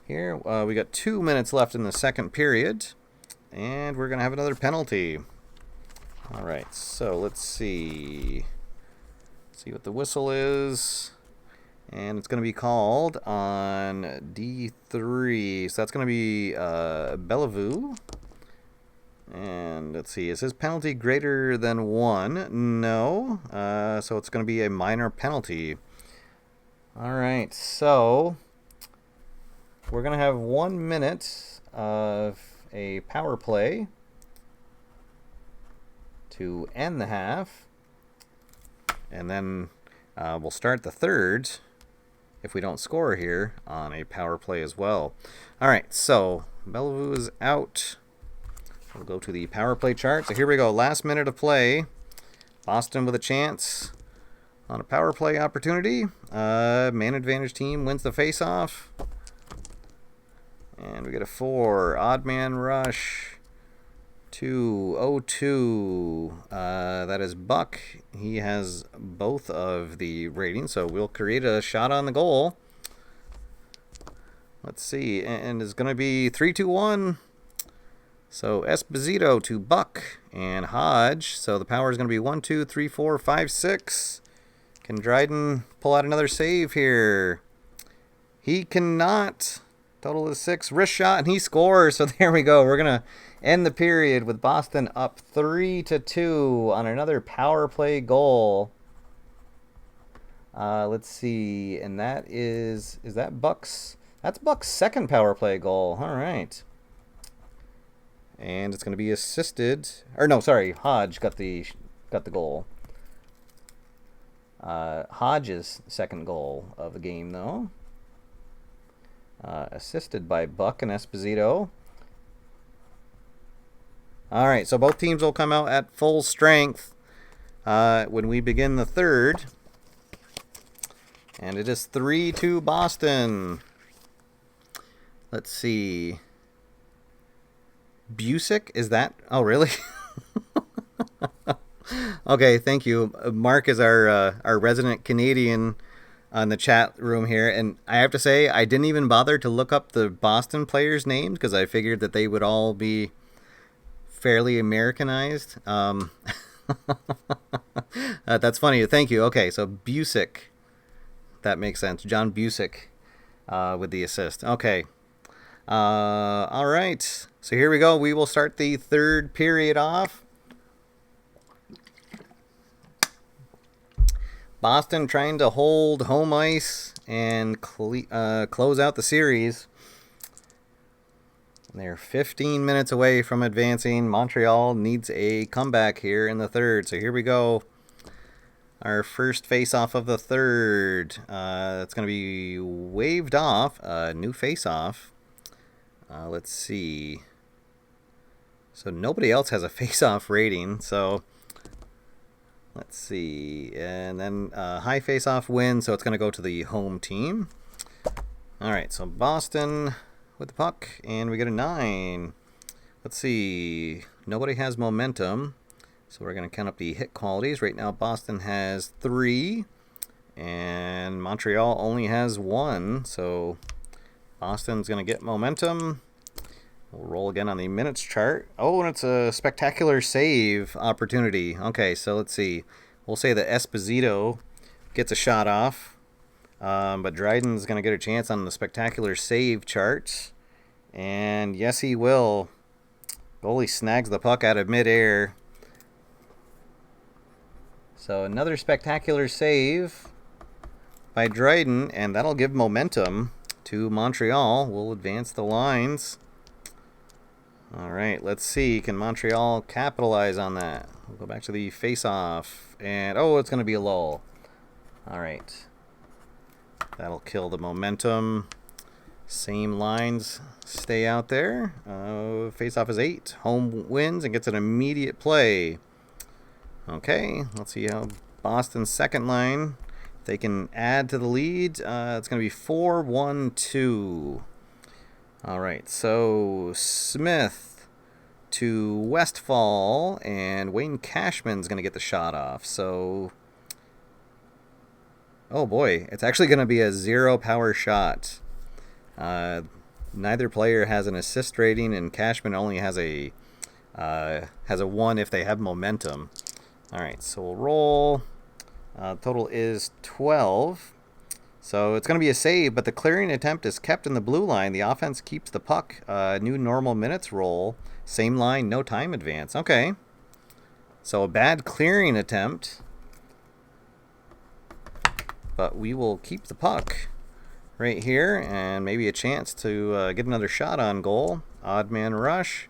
Here, we got 2 minutes left in the second period. And we're going to have another penalty. All right, so let's see. See what the whistle is. And it's going to be called on D3. So that's going to be Bellevue. And let's see, is his penalty greater than 1? No. So it's going to be a minor penalty. All right, so we're going to have 1 minute of a power play to end the half. And then we'll start the third if we don't score here on a power play as well. All right, so Bellevue is out. We'll go to the power play chart. So here we go. Last minute of play. Boston with a chance on a power play opportunity. Man advantage team wins the face-off. And we get a 4. Odd man rush. 2-0-2. That is Buck. He has both of the ratings. So we'll create a shot on the goal. Let's see. And it's going to be 3-2-1. So Esposito to Buck and Hodge. So the power is going to be 1, 2, 3, 4, 5, 6. Can Dryden pull out another save here? He cannot. Total is 6. Wrist shot and he scores. So there we go. We're going to end the period with Boston up 3-2 on another power play goal. Let's see. And that is that Buck's? That's Buck's second power play goal. All right. And it's going to be assisted, or no, sorry, Hodge got the goal. Hodge's second goal of the game, though. Assisted by Buck and Esposito. All right, so both teams will come out at full strength when we begin the third. And it is 3-2 Boston. Let's see. Busick, is that? Oh, really? Okay, thank you. Mark is our resident Canadian on the chat room here, and I have to say I didn't even bother to look up the Boston players' names because I figured that they would all be fairly Americanized. That's funny. Thank you. Okay, so Busick, that makes sense. John Busick with the assist. Okay. All right. So here we go. We will start the third period off. Boston trying to hold home ice and close out the series. They're 15 minutes away from advancing. Montreal needs a comeback here in the third. So here we go. Our first face-off of the third. It's going to be waved off. New face-off. Let's see. So nobody else has a face-off rating. So let's see. And then high face-off win. So it's going to go to the home team. All right. So Boston with the puck. And we get a 9. Let's see. Nobody has momentum. So we're going to count up the hit qualities. Right now Boston has 3. And Montreal only has 1. So Boston's going to get momentum. We'll roll again on the minutes chart. Oh, and it's a spectacular save opportunity. Okay, so let's see. We'll say that Esposito gets a shot off. But Dryden's going to get a chance on the spectacular save chart. And yes, he will. Goalie snags the puck out of midair. So another spectacular save by Dryden. And that'll give momentum to Montreal. We'll advance the lines. All right, let's see. Can Montreal capitalize on that? We'll go back to the face-off. And, oh, it's going to be a lull. All right. That'll kill the momentum. Same lines stay out there. Face-off is 8. Home wins and gets an immediate play. Okay, let's see how Boston's second line, they can add to the lead. It's going to be 4-1-2. All right, so Smith to Westfall, and Wayne Cashman's going to get the shot off. So, oh boy, it's actually going to be a 0 power shot. Neither player has an assist rating, and Cashman only has a 1 if they have momentum. All right, so we'll roll. Total is 12. So it's going to be a save, but the clearing attempt is kept in the blue line. The offense keeps the puck. New normal minutes roll. Same line, no time advance. Okay. So a bad clearing attempt. But we will keep the puck right here, and maybe a chance to get another shot on goal. Odd man rush.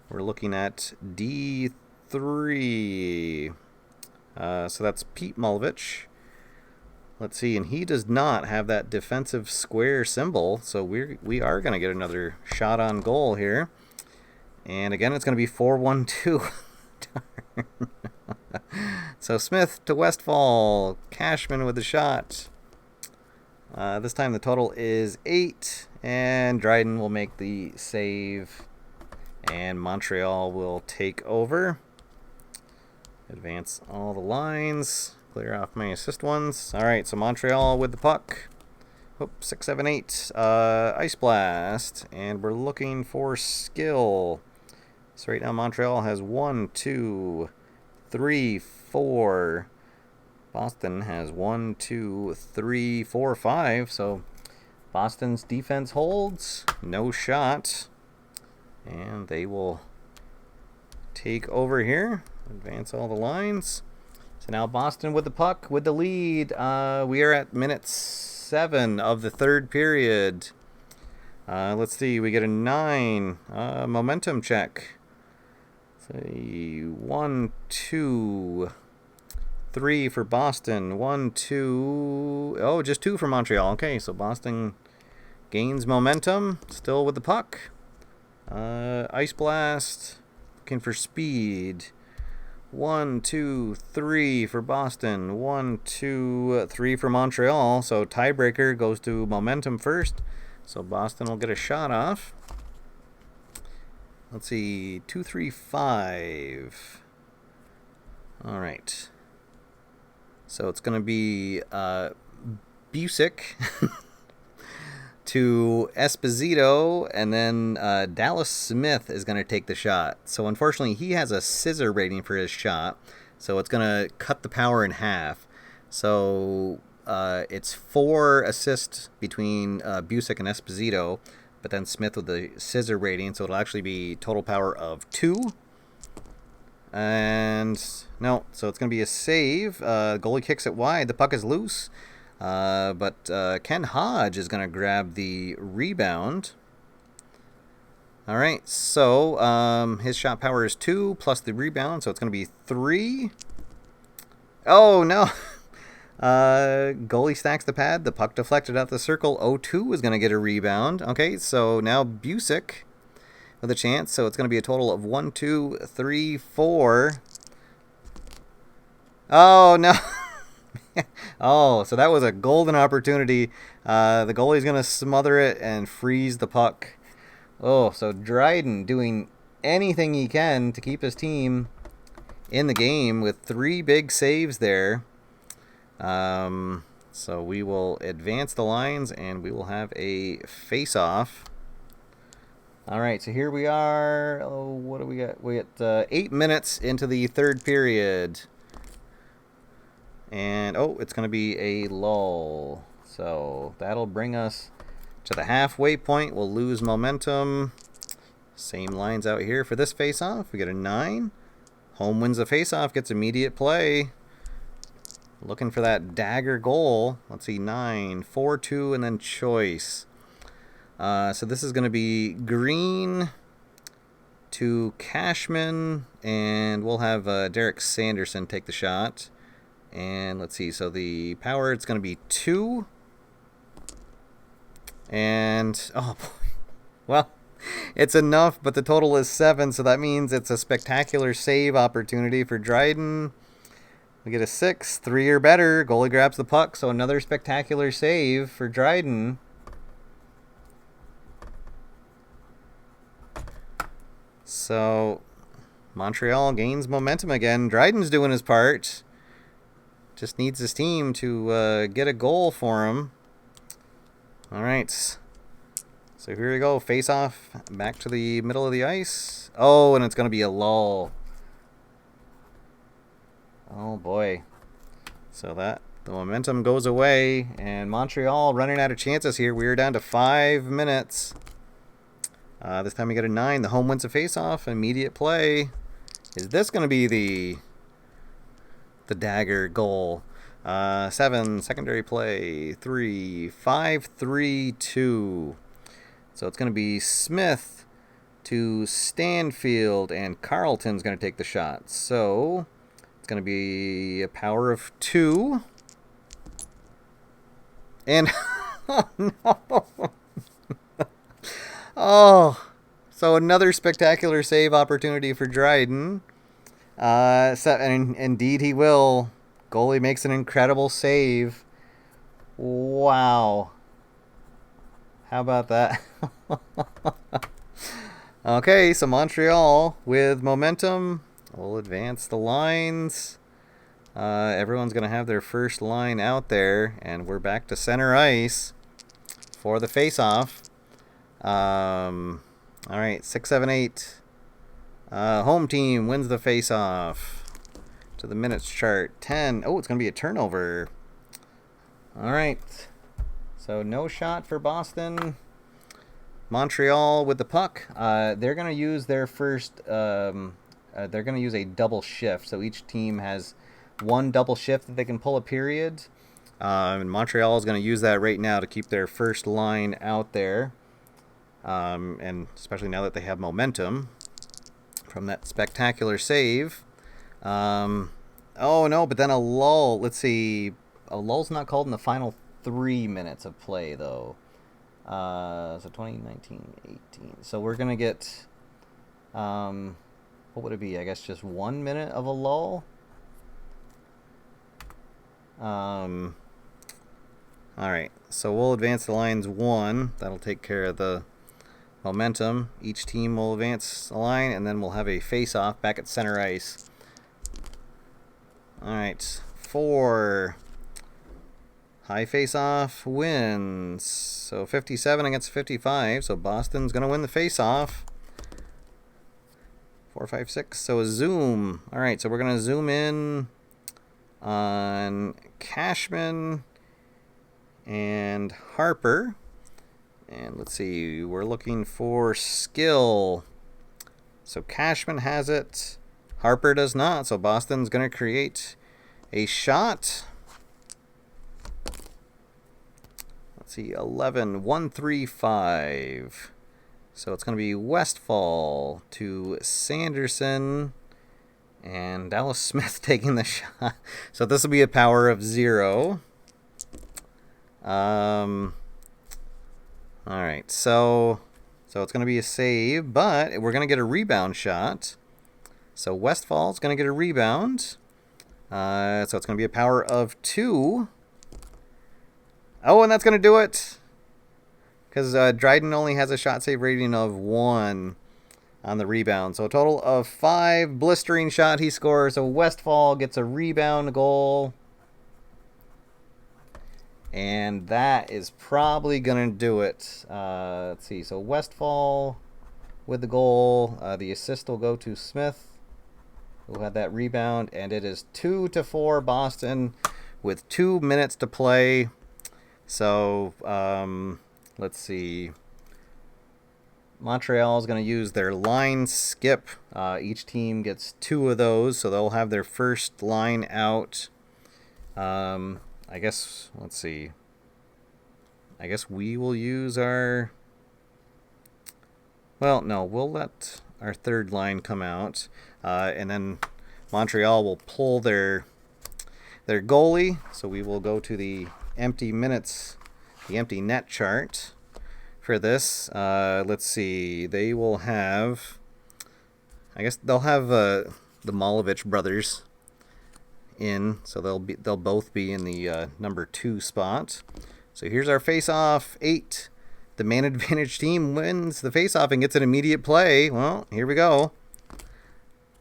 We're looking at D3. So that's Pete Mulvich. Let's see, and he does not have that defensive square symbol, so we are going to get another shot on goal here. And again, it's going to be 4-1-2. So Smith to Westfall, Cashman with the shot. This time the total is 8, and Dryden will make the save, and Montreal will take over. Advance all the lines. Clear off my assist ones. All right, so Montreal with the puck. 6, 7, 8. Ice Blast. And we're looking for skill. So right now Montreal has 1, 2, 3, 4. Boston has 1, 2, 3, 4, 5. So Boston's defense holds. No shot. And they will take over here. Advance all the lines. So now Boston with the puck, with the lead. We are at minute 7 of the third period. Let's see, we get a 9. Momentum check. Say 1, 2, 3 for Boston. 1, 2. Oh, just 2 for Montreal. Okay, so Boston gains momentum. Still with the puck. Ice Blast. Looking for speed. 1, 2, 3 for Boston. 1, 2, 3 for Montreal. So tiebreaker goes to momentum first. So Boston will get a shot off. Let's see, 2, 3, 5. All right. So it's going to be Busick to Esposito, and then Dallas Smith is going to take the shot. So unfortunately, he has a scissor rating for his shot, so it's going to cut the power in half. So it's 4 assists between Busick and Esposito, but then Smith with the scissor rating, so it'll actually be total power of 2. And no, so it's going to be a save. Goalie kicks it wide. The puck is loose. But Ken Hodge is going to grab the rebound. All right, so his shot power is 2 plus the rebound, so it's going to be 3. Oh, no. Goalie stacks the pad. The puck deflected out the circle. 0-2 is going to get a rebound. Okay, so now Busick with a chance, so it's going to be a total of 1, 2, 3, 4. Oh, no. Oh, so that was a golden opportunity. The goalie's going to smother it and freeze the puck. Oh, so Dryden doing anything he can to keep his team in the game with 3 big saves there. So we will advance the lines, and we will have a face-off. All right, so here we are. Oh, what do we got? We got 8 minutes into the third period. And, oh, it's going to be a lull. So that'll bring us to the halfway point. We'll lose momentum. Same lines out here for this face-off. We get a 9. Home wins the face-off, gets immediate play. Looking for that dagger goal. Let's see, 9, 4-2, and then choice. So this is going to be Green to Cashman, and we'll have Derek Sanderson take the shot. And let's see, so the power, it's going to be 2. And, oh boy, well, it's enough, but the total is 7, so that means it's a spectacular save opportunity for Dryden. We get a 6, 3 or better. Goalie grabs the puck, so another spectacular save for Dryden. So Montreal gains momentum again. Dryden's doing his part. Just needs his team to get a goal for him. All right. So here we go. Face off back to the middle of the ice. Oh, and it's going to be a lull. Oh, boy. So the momentum goes away, and Montreal running out of chances here. We're down to 5 minutes. This time we get a 9. The home wins a face-off. Immediate play. Is this going to be the dagger goal? 7. Secondary play. 3. 5, 3, 2. So it's going to be Smith to Stanfield, and Carlton's going to take the shot. So it's going to be a power of 2. And oh no. Oh, so another spectacular save opportunity for Dryden. And indeed he will. Goalie makes an incredible save. Wow. How about that? Okay, so Montreal with momentum will advance the lines. Everyone's going to have their first line out there, and we're back to center ice for the face-off. All right, 6, 7, 8. Home team wins the face-off. To the minutes chart, 10. Oh, it's going to be a turnover. All right. So no shot for Boston. Montreal with the puck. They're going to use their first. They're going to use a double shift. So each team has one double shift that they can pull a period. And Montreal is going to use that right now to keep their first line out there. And especially now that they have momentum from that spectacular save. Oh no, but then a lull. Let's see. A lull's not called in the final 3 minutes of play, though. So 2019, 18. So we're going to get, what would it be? I guess just 1 minute of a lull. All right. So we'll advance the lines 1. That'll take care of the momentum. Each team will advance a line, and then we'll have a face-off back at center ice. All right. 4. High face-off wins. So 57 against 55. So Boston's going to win the face-off. 4, 5, 6. So a zoom. All right, so we're going to zoom in on Cashman and Harper. And let's see, we're looking for skill. So Cashman has it. Harper does not. So Boston's going to create a shot. Let's see, 11, 1, 3, 5. So it's going to be Westfall to Sanderson. And Dallas Smith taking the shot. So this will be a power of 0. All right, so it's going to be a save, but we're going to get a rebound shot. So Westfall's going to get a rebound. So it's going to be a power of 2. Oh, and that's going to do it. Because Dryden only has a shot save rating of 1 on the rebound. So a total of 5. Blistering shot he scores. So Westfall gets a rebound goal. And that is probably going to do it. Let's see. So Westfall with the goal. The assist will go to Smith, who had that rebound. And it is 2-4 Boston with 2 minutes to play. So let's see. Montreal is going to use their line skip. Each team gets 2 of those, so they'll have their first line out. I guess, let's see. I guess we will use our... Well, no, we'll let our third line come out. And then Montreal will pull their goalie. So we will go to the empty minutes, the empty net chart for this. Let's see. They will have... I guess they'll have the Malovich brothers in, so they'll both be in the number 2 spot. So here's our face-off. 8. the man advantage team wins the faceoff and gets an immediate play. Well, here we go.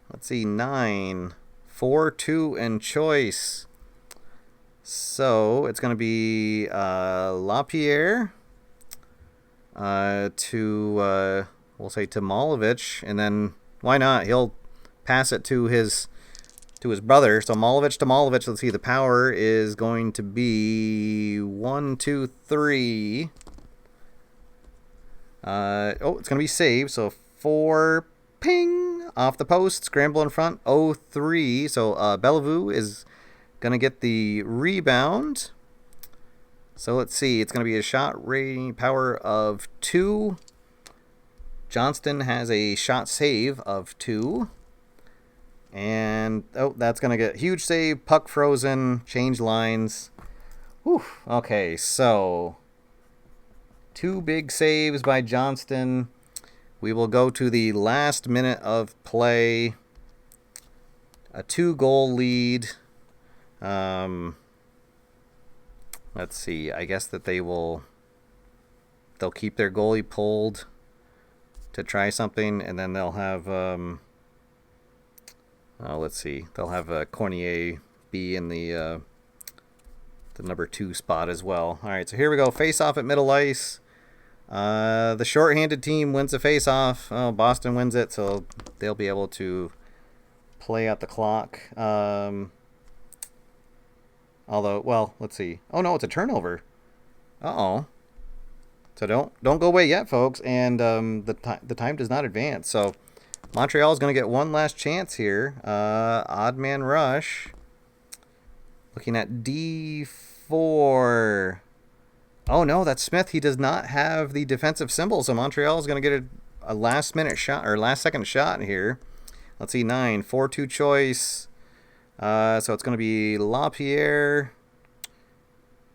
Let's see, 9, 4, 2, and choice. So it's going to be LaPierre to, we'll say to Malovich, and then why not? He'll pass it to his brother. So Malovich to Malovich. Let's see, the power is going to be 1, 2, 3. It's going to be saved. So 4, ping, off the post, scramble in front, 0-3. So Bellevue is going to get the rebound. So let's see, it's going to be a shot rating power of 2. Johnston has a shot save of 2. And, that's going to get huge save, puck frozen, change lines. Whew. Okay, so 2 big saves by Johnston. We will go to the last minute of play. A 2-goal lead. Let's see. I guess that they'll keep their goalie pulled to try something, and then they'll have let's see. They'll have Cornier be in the number 2 spot as well. All right, so here we go. Face off at middle ice. The shorthanded team wins the face off. Oh, Boston wins it, so they'll be able to play out the clock. Although, well, let's see. Oh no, it's a turnover. Uh-oh. So don't go away yet, folks. And the time does not advance. So Montreal is going to get one last chance here. Odd man rush. Looking at D4. Oh no, that's Smith. He does not have the defensive symbol. So Montreal is going to get a last minute shot or last second shot here. Let's see, 9, 4-2 choice. So it's going to be LaPierre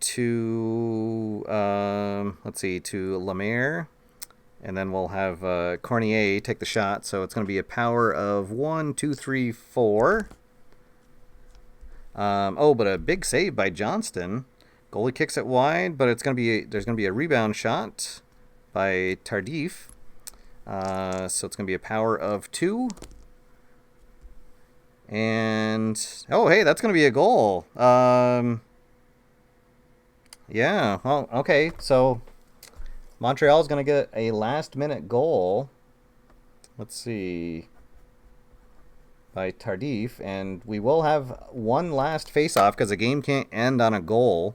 to, let's see, to Lemaire. And then we'll have Cornier take the shot. So it's going to be a power of 1, 2, 3, 4. But a big save by Johnston. Goalie kicks it wide, but there's going to be a rebound shot by Tardif. So it's going to be a power of 2. And hey, that's going to be a goal. Yeah. Well, okay. So Montreal is going to get a last-minute goal. Let's see. By Tardif, and we will have one last face-off because the game can't end on a goal.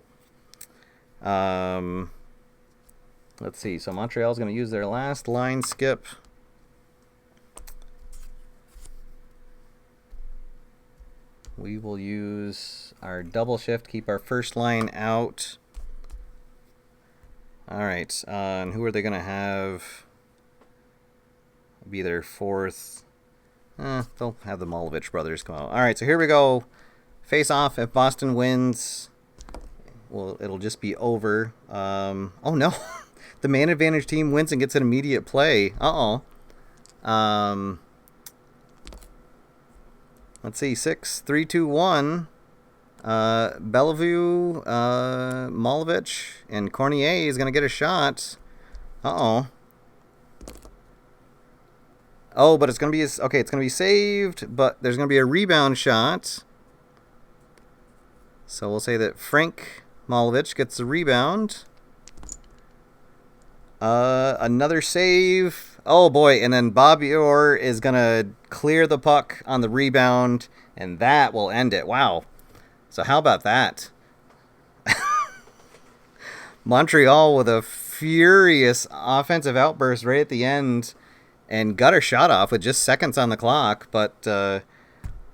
Let's see. So Montreal is going to use their last line skip. We will use our double shift, keep our first line out. All right, and who are they going to have be their fourth? They'll have the Malovich brothers come out. All right, so here we go. Face off. If Boston wins, well, it'll just be over. Oh, no. The man advantage team wins and gets an immediate play. Uh-oh. Let's see, 6, 3, 2, 1. Bellevue, Malovich, and Cornier is going to get a shot. Uh-oh. Oh, but it's going to be it's going to be saved, but there's going to be a rebound shot. So we'll say that Frank Malovich gets the rebound. Another save. Oh boy, and then Bobby Orr is going to clear the puck on the rebound, and that will end it. Wow. So how about that? Montreal with a furious offensive outburst right at the end and got her shot off with just seconds on the clock, but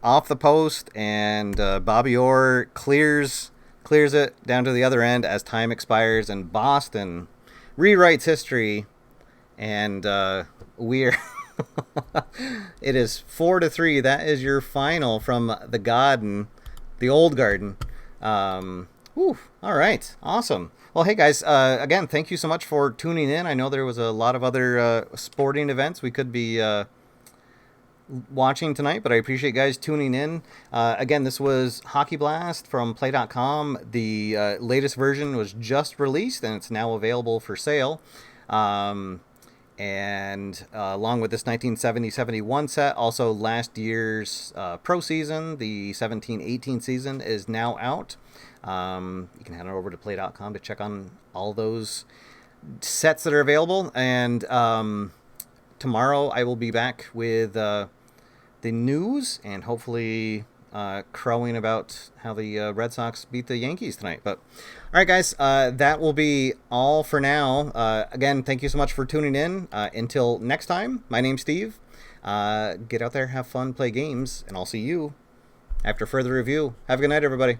off the post, and Bobby Orr clears it down to the other end as time expires, and Boston rewrites history. And we're it is 4-3. That is your final from the Garden, the old Garden. All right, awesome. Well, hey guys, again, thank you so much for tuning in. I know there was a lot of other sporting events we could be watching tonight, but I appreciate you guys tuning in. Again, this was Hockey Blast from Play.com. The latest version was just released, and it's now available for sale. And along with this 1970-71 set, also last year's pro season, the 17-18 season, is now out. You can head on over to play.com to check on all those sets that are available. And tomorrow I will be back with the news and hopefully crowing about how the Red Sox beat the Yankees tonight. But all right, guys, that will be all for now. Again, thank you so much for tuning in. Until next time, my name's Steve. Get out there, have fun, play games, and I'll see you after further review. Have a good night, everybody.